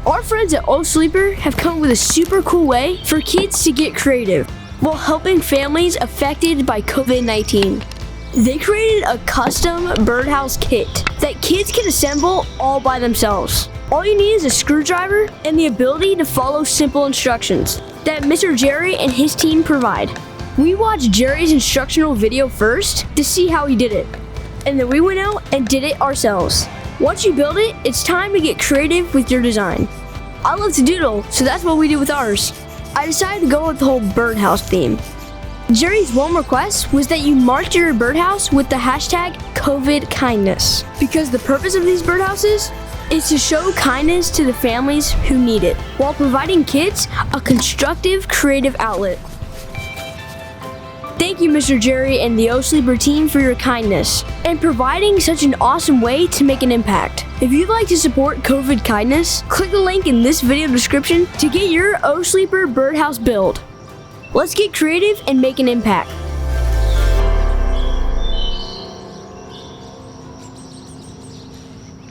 Our friends at O'Sleeper have come up with a super cool way for kids to get creative while helping families affected by COVID-19. They created a custom birdhouse kit that kids can assemble all by themselves. All you need is a screwdriver and the ability to follow simple instructions that Mr. Jerry and his team provide. We watched Jerry's instructional video first to see how he did it, and then we went out and did it ourselves. Once you build it, it's time to get creative with your design. I love to doodle, so that's what we did with ours. I decided to go with the whole birdhouse theme. Jerry's one request was that you mark your birdhouse with the hashtag #COVIDKindness, because the purpose of these birdhouses is to show kindness to the families who need it, while providing kids a constructive, creative outlet. Thank you, Mr. Jerry and the O'Sleeper team, for your kindness and providing such an awesome way to make an impact. If you'd like to support COVID Kindness, click the link in this video description to get your O'Sleeper birdhouse build. Let's get creative and make an impact.